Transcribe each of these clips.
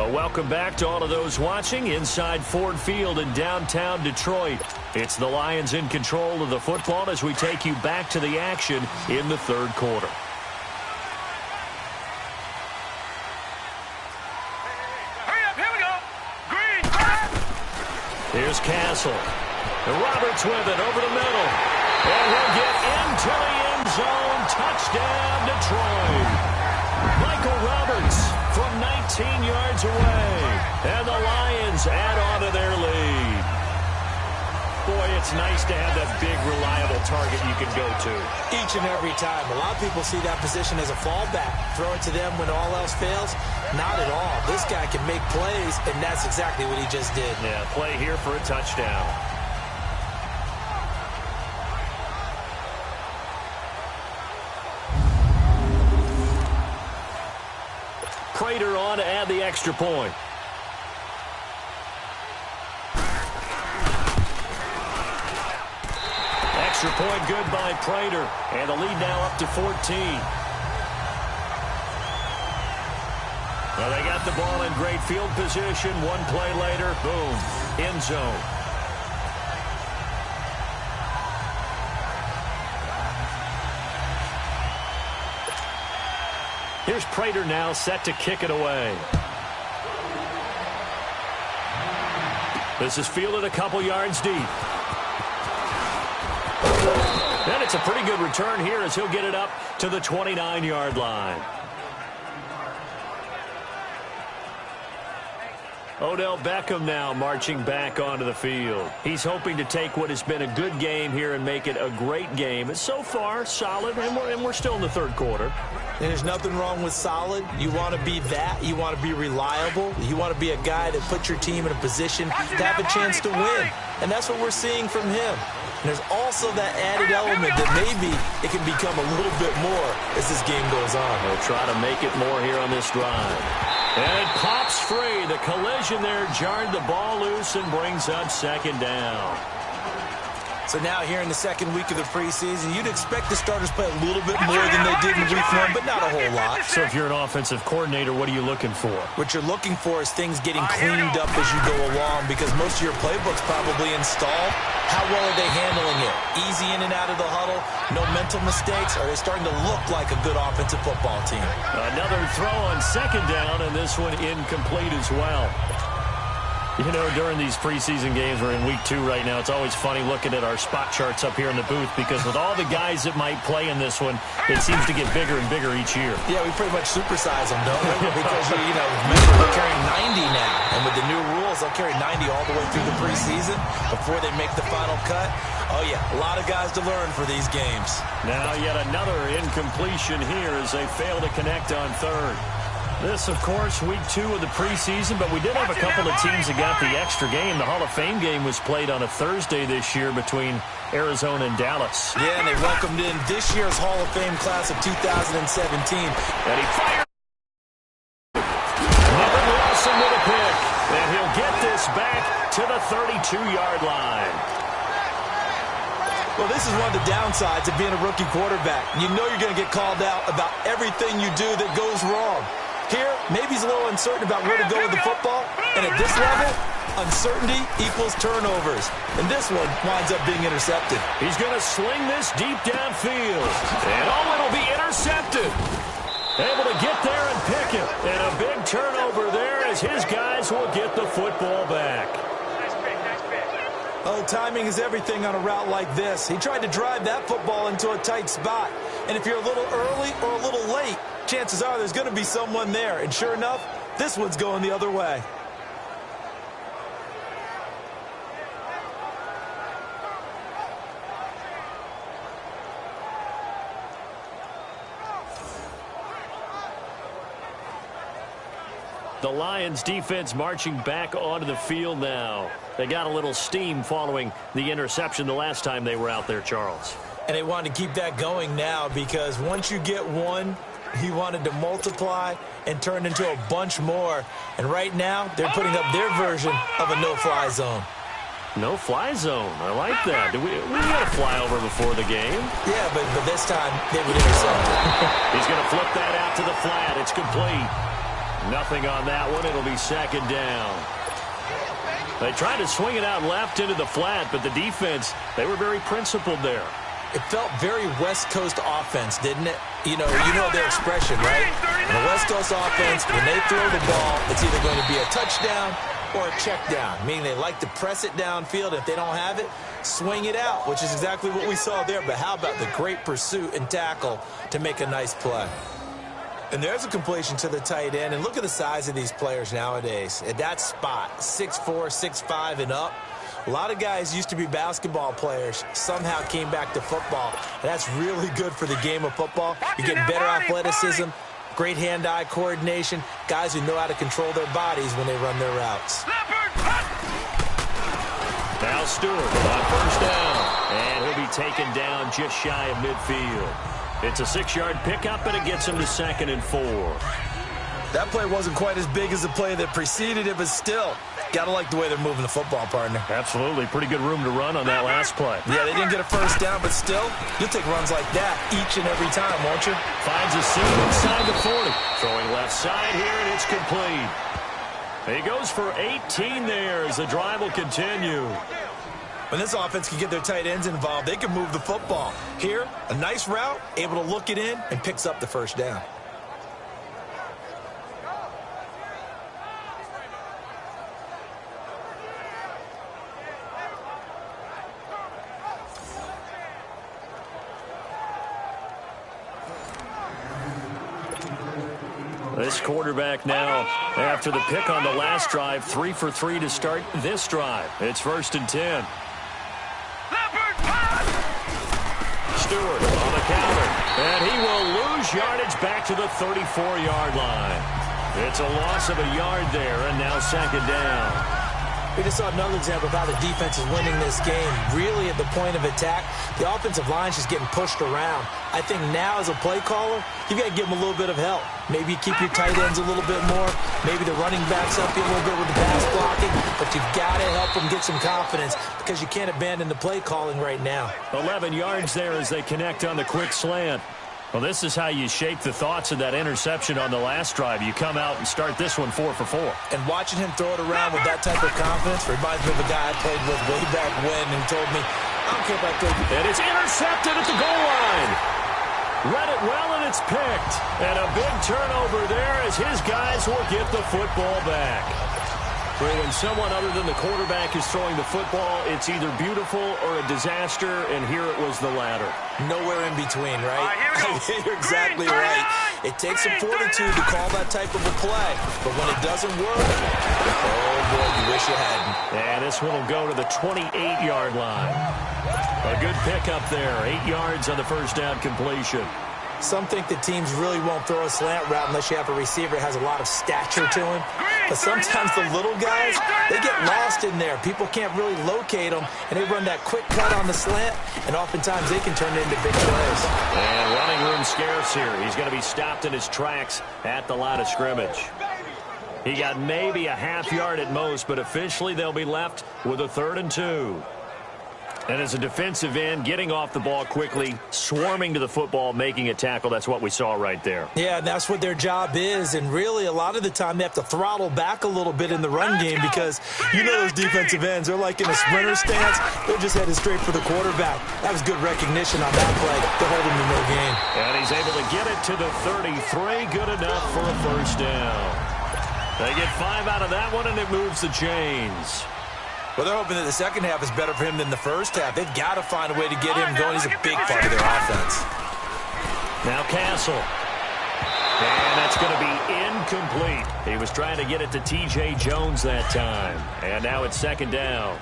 Well, welcome back to all of those watching inside Ford Field in downtown Detroit. It's the Lions in control of the football as we take you back to the action in the third quarter. Hurry up, here we go. Green. Here's Castle. And Roberts with it over the middle. And he'll get into the end zone. Touchdown, Detroit. Michael Roberts from 19 yards away. And the Lions add on to their lead. Boy, it's nice to have that big, reliable target you can go to. Each and every time. A lot of people see that position as a fallback. Throw it to them when all else fails. Not at all. This guy can make plays, and that's exactly what he just did. Yeah, play here for a touchdown. Prater on to add the extra point. Extra point good by Prater. And the lead now up to 14. Well, they got the ball in great field position. One play later, boom, end zone. Here's Prater now set to kick it away. This is fielded a couple yards deep. And it's a pretty good return here as he'll get it up to the 29-yard line. Odell Beckham now marching back onto the field. He's hoping to take what has been a good game here and make it a great game. It's so far solid, and we're still in the third quarter. And there's nothing wrong with solid. You want to be that. You want to be reliable. You want to be a guy that puts your team in a position to have a chance to win. And that's what we're seeing from him. And there's also that added element that maybe it can become a little bit more as this game goes on. They'll try to make it more here on this drive. And it pops free. The collision there jarred the ball loose and brings up second down. So now here in the second week of the preseason, you'd expect the starters play a little bit more than they did in week one, but not a whole lot. So if you're an offensive coordinator, what are you looking for? What you're looking for is things getting cleaned up as you go along, because most of your playbook's probably installed. How well are they handling it? Easy in and out of the huddle, no mental mistakes. Are they starting to look like a good offensive football team? Another throw on second down, and this one incomplete as well. You know, during these preseason games, we're in week 2 right now, it's always funny looking at our spot charts up here in the booth, because with all the guys that might play in this one, it seems to get bigger and bigger each year. Yeah, we pretty much supersize them, don't we? Because, you know, remember, we're carrying 90 now. And with the new rules, they'll carry 90 all the way through the preseason before they make the final cut. Oh, yeah, a lot of guys to learn for these games. Now yet another incompletion here as they fail to connect on third. This, of course, week 2 of the preseason, but we did have a couple of teams that got the extra game. The Hall of Fame game was played on a Thursday this year between Arizona and Dallas. Yeah, and they welcomed in this year's Hall of Fame class of 2017. And he fired. Nevin Lawson with a pick. And he'll get this back to the 32-yard line. Well, this is one of the downsides of being a rookie quarterback. You know you're going to get called out about everything you do that goes wrong. Here, maybe he's a little uncertain about where to go with the football. And at this level, uncertainty equals turnovers. And this one winds up being intercepted. He's going to sling this deep downfield. And it'll be intercepted. Able to get there and pick it. And a big turnover there as his guys will get the football back. Oh, timing is everything on a route like this. He tried to drive that football into a tight spot. And if you're a little early or a little late, chances are there's going to be someone there. And sure enough, this one's going the other way. The Lions defense marching back onto the field now. They got a little steam following the interception the last time they were out there, Charles. And they wanted to keep that going now, because once you get one, he wanted to multiply and turn into a bunch more. And right now, they're putting up their version of a no-fly zone. No-fly zone. I like that. We got a flyover before the game. Yeah, but this time, they would intercept it. He's going to flip that out to the flat. It's complete. Nothing on that one. It'll be second down. They tried to swing it out left into the flat, but the defense, they were very principled there. It felt very West Coast offense, didn't it? You know their expression, right? In the West Coast offense, when they throw the ball, it's either going to be a touchdown or a check down, meaning they like to press it downfield. If they don't have it, swing it out, which is exactly what we saw there. But how about the great pursuit and tackle to make a nice play? And there's a completion to the tight end. And look at the size of these players nowadays. At that spot, 6'4", 6'5", and up. A lot of guys used to be basketball players, somehow came back to football. And that's really good for the game of football. You're getting better athleticism, great hand-eye coordination, guys who know how to control their bodies when they run their routes. Now Stewart on first down. And he'll be taken down just shy of midfield. It's a 6-yard pickup, and it gets him to 2nd and 4. That play wasn't quite as big as the play that preceded it, but still, got to like the way they're moving the football, partner. Absolutely. Pretty good room to run on that last play. Yeah, they didn't get a first down, but still, you'll take runs like that each and every time, won't you? Finds a seam inside the 40. Throwing left side here, and it's complete. He goes for 18 there as the drive will continue. When this offense can get their tight ends involved, they can move the football. Here, a nice route, able to look it in, and picks up the first down. This quarterback now, after the pick on the last drive, 3 for 3 to start this drive. It's 1st and 10. Stewart on the counter, and he will lose yardage back to the 34-yard line. It's a loss of a yard there, and now 2nd down. We just saw another example of how the defense is winning this game. Really at the point of attack, the offensive line is just getting pushed around. I think now as a play caller, you've got to give them a little bit of help. Maybe you keep your tight ends a little bit more. Maybe the running backs help you a little bit with the pass blocking. But you've got to help them get some confidence because you can't abandon the play calling right now. 11 yards there as they connect on the quick slant. Well, this is how you shape the thoughts of that interception on the last drive. You come out and start this one 4 for 4. And watching him throw it around with that type of confidence reminds me of a guy I played with way back when who told me, I don't care if I throw you. And it's intercepted at the goal line. Read it well, and it's picked. And a big turnover there as his guys will get the football back. When someone other than the quarterback is throwing the football, it's either beautiful or a disaster, and here it was the latter. Nowhere in between, right? You're exactly right. It takes some fortitude to call that type of a play, but when it doesn't work, oh boy, you wish you hadn't. And this one will go to the 28-yard line. A good pickup there, 8 yards on the first down completion. Some think that teams really won't throw a slant route unless you have a receiver that has a lot of stature to him. But sometimes the little guys, they get lost in there. People can't really locate them, and they run that quick cut on the slant, and oftentimes they can turn it into big plays. And running room scarce here. He's going to be stopped in his tracks at the line of scrimmage. He got maybe a half yard at most, but officially they'll be left with a 3rd and 2. And as a defensive end, getting off the ball quickly, swarming to the football, making a tackle, that's what we saw right there. Yeah, and that's what their job is. And really, a lot of the time, they have to throttle back a little bit in the run game because you know those defensive ends, they're like in a sprinter stance. They're just headed straight for the quarterback. That was good recognition on that play to hold him to no gain. And he's able to get it to the 33, good enough for a first down. They get 5 out of that one, and it moves the chains. Well, they're hoping that the second half is better for him than the first half. They've got to find a way to get him going. He's a big part of their offense. Now Castle. And that's going to be incomplete. He was trying to get it to T.J. Jones that time. And now it's 2nd down.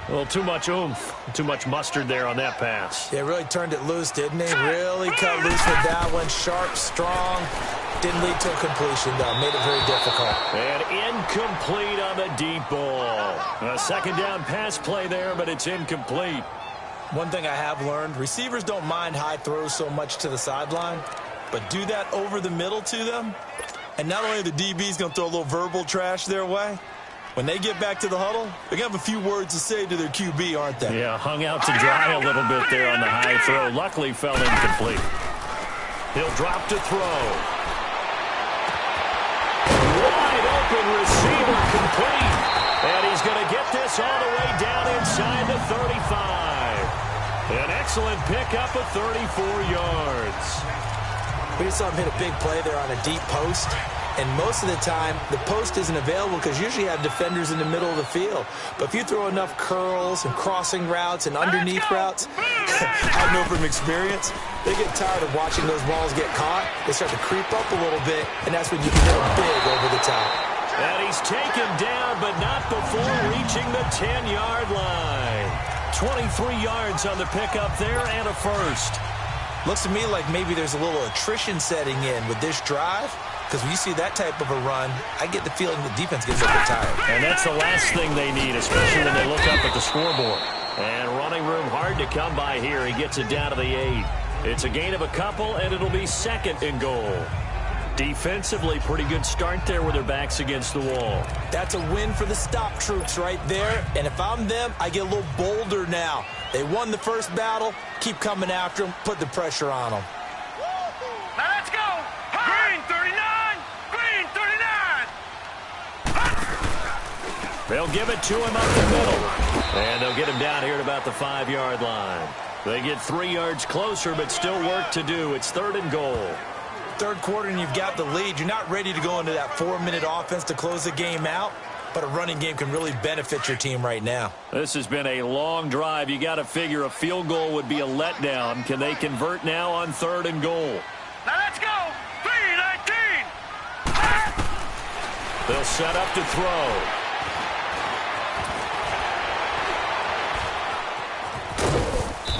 A little too much oomph, too much mustard there on that pass. Yeah, really turned it loose, didn't he? Really cut loose with that one. Sharp, strong. Didn't lead to a completion, though. Made it very difficult. And incomplete on the deep ball. A 2nd down pass play there, but it's incomplete. One thing I have learned, receivers don't mind high throws so much to the sideline, but do that over the middle to them, and not only are the DBs going to throw a little verbal trash their way, when they get back to the huddle, they're going to have a few words to say to their QB, aren't they? Yeah, hung out to dry a little bit there on the high throw. Luckily fell incomplete. He'll drop to throw. open receiver complete. And he's going to get this all the way down inside the 35. An excellent pickup of 34 yards. We just saw him hit a big play there on a deep post. And most of the time, the post isn't available because usually you have defenders in the middle of the field. But if you throw enough curls and crossing routes and underneath routes, I know from experience, they get tired of watching those balls get caught. They start to creep up a little bit, and that's when you can hit them big over the top. And he's taken down, but not before reaching the 10-yard line. 23 yards on the pickup there and a first. Looks to me like maybe there's a little attrition setting in with this drive. Because when you see that type of a run, I get the feeling the defense gets a bit tired. And that's the last thing they need, especially when they look up at the scoreboard. And running room hard to come by here. He gets it down to the 8. It's a gain of a couple, and it'll be second and goal. Defensively, pretty good start there with their backs against the wall. That's a win for the stop troops right there. And if I'm them, I get a little bolder now. They won the first battle. Keep coming after them. Put the pressure on them. Now let's go. Green 39. Green 39. They'll give it to him up the middle. And they'll get him down here at about the 5-yard line. They get 3 yards closer, but still work to do. It's third and goal. Third quarter and you've got the lead. You're not ready to go into that 4-minute offense to close the game out, but a running game can really benefit your team right now. This has been a long drive. You got to figure a field goal would be a letdown. Can they convert now on third and goal? Now let's go. 319. They'll set up to throw.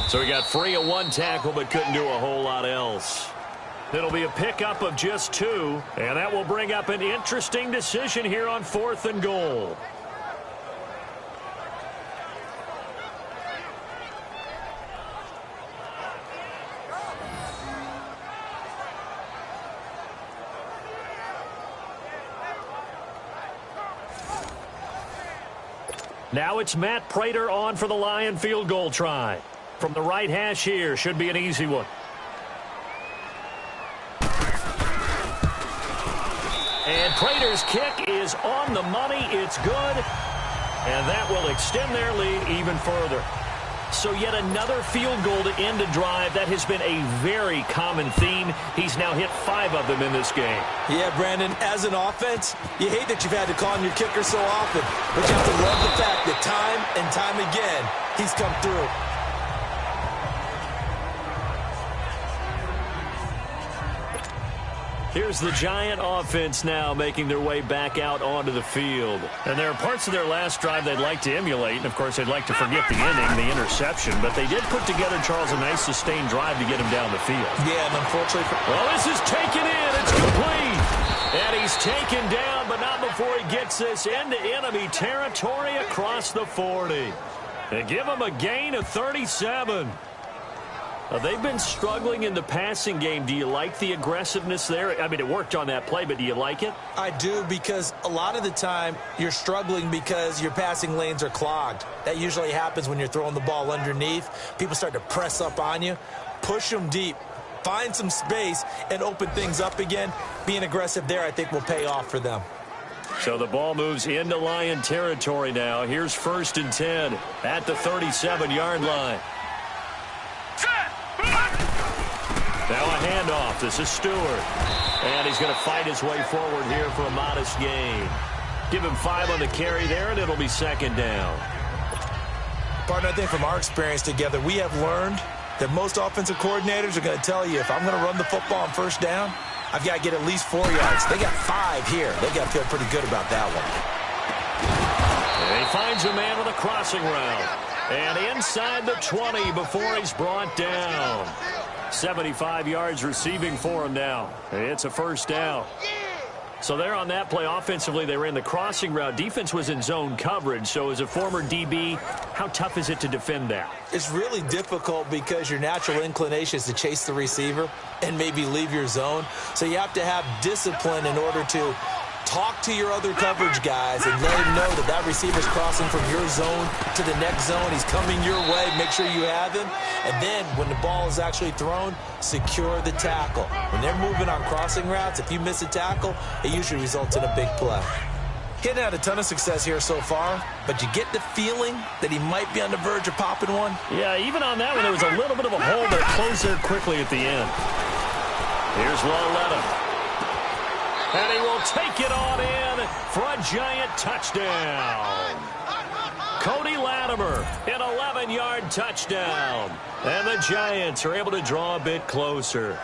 So he got free of one tackle but couldn't do a whole lot else. It'll be a pickup of just 2, and that will bring up an interesting decision here on fourth and goal. Now it's Matt Prater on for the Lion field goal try. From the right hash here, should be an easy one. And Prater's kick is on the money. It's good. And that will extend their lead even further. So yet another field goal to end a drive. That has been a very common theme. He's now hit 5 of them in this game. Yeah, Brandon, as an offense, you hate that you've had to call on your kicker so often. But you have to love the fact that time and time again, he's come through. Here's the Giant offense now making their way back out onto the field. And there are parts of their last drive they'd like to emulate. And, of course, they'd like to forget the ending, the interception. But they did put together, Charles, a nice sustained drive to get him down the field. Yeah, and unfortunately well, this is taken in. It's complete. And he's taken down, but not before he gets this into enemy territory across the 40. They give him a gain of 37. They've been struggling in the passing game. Do you like the aggressiveness there? I mean, it worked on that play, but do you like it? I do, because a lot of the time you're struggling because your passing lanes are clogged. That usually happens when you're throwing the ball underneath. People start to press up on you. Push them deep. Find some space and open things up again. Being aggressive there, I think, will pay off for them. So the ball moves into Lion territory now. Here's first and 10 at the 37-yard line. Now a handoff. This is Stewart. And he's going to fight his way forward here for a modest gain. Give him 5 on the carry there, and it'll be second down. Partner, I think from our experience together, we have learned that most offensive coordinators are going to tell you, if I'm going to run the football on first down, I've got to get at least 4 yards. They got 5 here. They got to feel pretty good about that one. And he finds a man on a crossing route. And inside the 20 before he's brought down. 75 yards receiving for him now. It's a first down. So there on that play, offensively, they ran the crossing route. Defense was in zone coverage. So as a former DB, how tough is it to defend that? It's really difficult because your natural inclination is to chase the receiver and maybe leave your zone. So you have to have discipline in order to talk to your other coverage guys and let him know that that receiver's crossing from your zone to the next zone. He's coming your way. Make sure you have him. And then when the ball is actually thrown, secure the tackle. When they're moving on crossing routes, if you miss a tackle, it usually results in a big play. He hadn't had a ton of success here so far, but you get the feeling that he might be on the verge of popping one. Yeah, even on that one, there was a little bit of a hole, but it closed there quickly at the end. Here's Loletta. And he will take it on in for a giant touchdown. Cody Latimer, an 11-yard touchdown. And the Giants are able to draw a bit closer.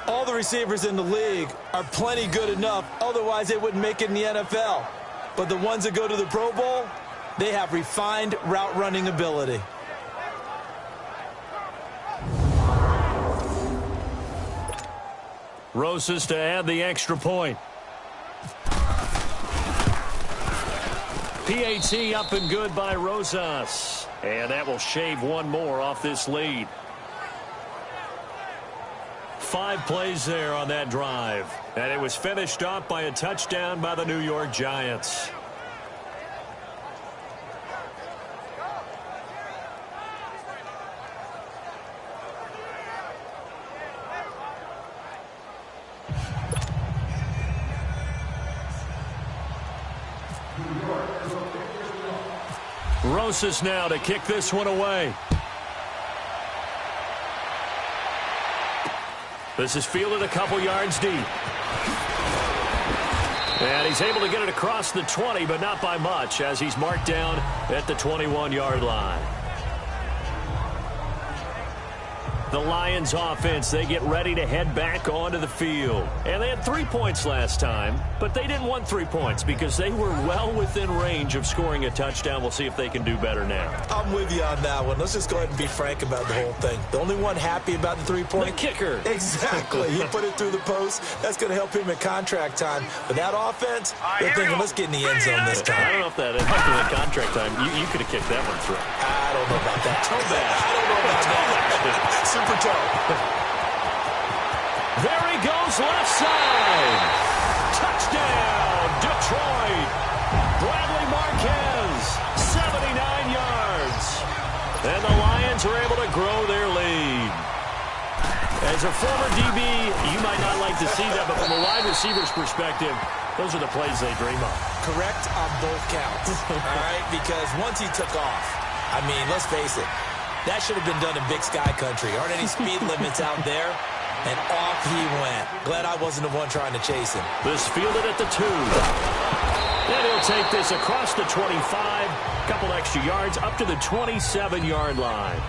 All the receivers in the league are plenty good enough. Otherwise, they wouldn't make it in the NFL. But the ones that go to the Pro Bowl, they have refined route running ability. Rosas to add the extra point. PAT up and good by Rosas. And that will shave one more off this lead. 5 plays there on that drive. And it was finished off by a touchdown by the New York Giants. Rosas now to kick this one away. This is fielded a couple yards deep. And he's able to get it across the 20, but not by much, as he's marked down at the 21-yard line. The Lions offense, they get ready to head back onto the field. And they had 3 points last time, but they didn't want 3 points because they were well within range of scoring a touchdown. We'll see if they can do better now. I'm with you on that one. Let's just go ahead and be frank about the whole thing. The only one happy about the 3-point? The kicker. Exactly. He put it through the post. That's going to help him at contract time. But that offense, they're thinking, let's get in the end zone this time. I don't know if that helped him at contract time. You could have kicked that one through. I don't know about that. Toe back. I don't know about that. Super toe. There he goes, left side. Touchdown, Detroit. Bradley Marquez, 79 yards. And the Lions are able to grow their lead. As a former DB, you might not like to see that, but from a wide receiver's perspective, those are the plays they dream of. Correct on both counts, all right? Because once he took off, I mean, let's face it, that should have been done in Big Sky Country. Aren't any speed limits out there? And off he went. Glad I wasn't the one trying to chase him. This fielded at the 2. And he'll take this across the 25. Couple extra yards up to the 27-yard line.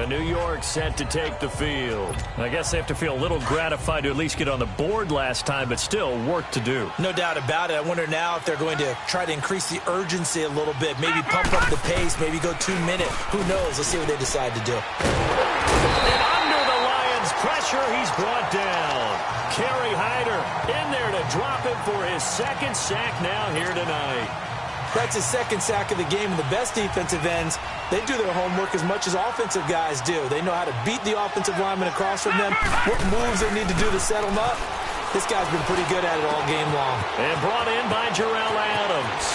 New York set to take the field. I guess they have to feel a little gratified to at least get on the board last time, but still work to do. No doubt about it. I wonder now if they're going to try to increase the urgency a little bit, maybe pump up the pace, maybe go 2-minute. Who knows? Let's see what they decide to do. And under the Lions' pressure, he's brought down. Kerry Hyder in there to drop him for his second sack now here tonight. That's his second sack of the game, and the best defensive ends, they do their homework as much as offensive guys do. They know how to beat the offensive lineman across from them, what moves they need to do to set them up. This guy's been pretty good at it all game long. And brought in by Jarrell Adams.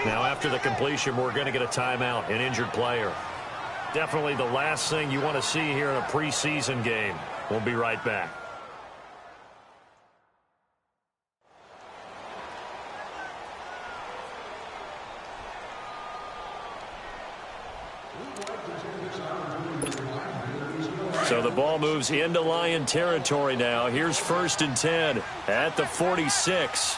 Now after the completion, we're going to get a timeout, an injured player. Definitely the last thing you want to see here in a preseason game. We'll be right back. So the ball moves into Lion territory now. Here's 1st and 10 at the 46.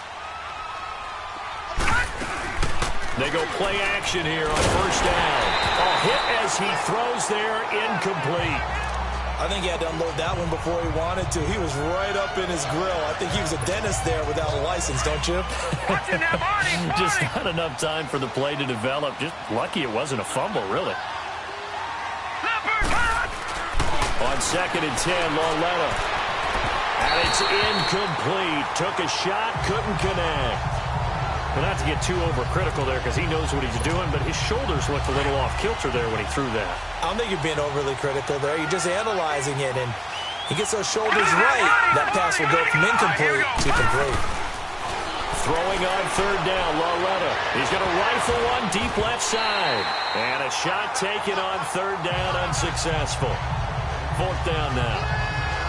They go play action here on 1st down. A hit as he throws there, incomplete. I think he had to unload that one before he wanted to. He was right up in his grill. I think he was a dentist there without a license, don't you? Just not enough time for the play to develop. Just lucky it wasn't a fumble, really. On 2nd and 10, Loletta. And it's incomplete. Took a shot, couldn't connect. But not to get too overcritical there because he knows what he's doing, but his shoulders looked a little off kilter there when he threw that. I don't think you're being overly critical there. You're just analyzing it, and he gets those shoulders right. That pass will go from incomplete to complete. Throwing on 3rd down, Loletta. He's going to rifle one deep left side. And a shot taken on 3rd down, unsuccessful. 4th down now.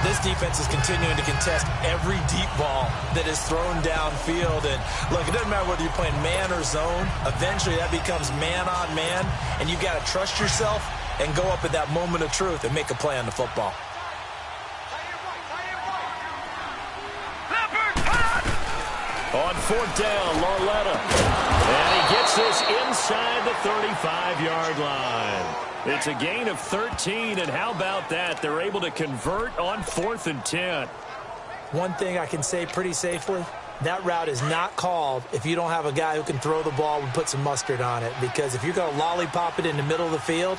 This defense is continuing to contest every deep ball that is thrown downfield. And, look, it doesn't matter whether you're playing man or zone. Eventually, that becomes man on man, and you've got to trust yourself and go up at that moment of truth and make a play on the football. On 4th down, Lauletta. And he gets this inside the 35-yard line. It's a gain of 13, and how about that? They're able to convert on 4th and 10. One thing I can say pretty safely, that route is not called if you don't have a guy who can throw the ball and put some mustard on it. Because if you're going to lollipop it in the middle of the field,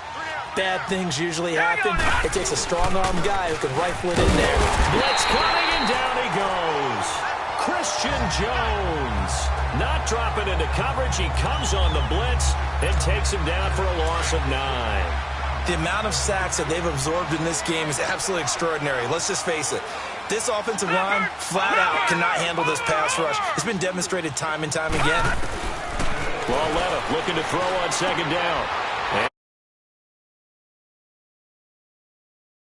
bad things usually happen. It takes a strong-arm guy who can rifle it in there. Blitz coming, and down he goes. Christian Jones not dropping into coverage. He comes on the blitz and takes him down for a loss of 9. The amount of sacks that they've absorbed in this game is absolutely extraordinary. Let's just face it. This offensive line, flat out, cannot handle this pass rush. It's been demonstrated time and time again. Lauletta looking to throw on 2nd down.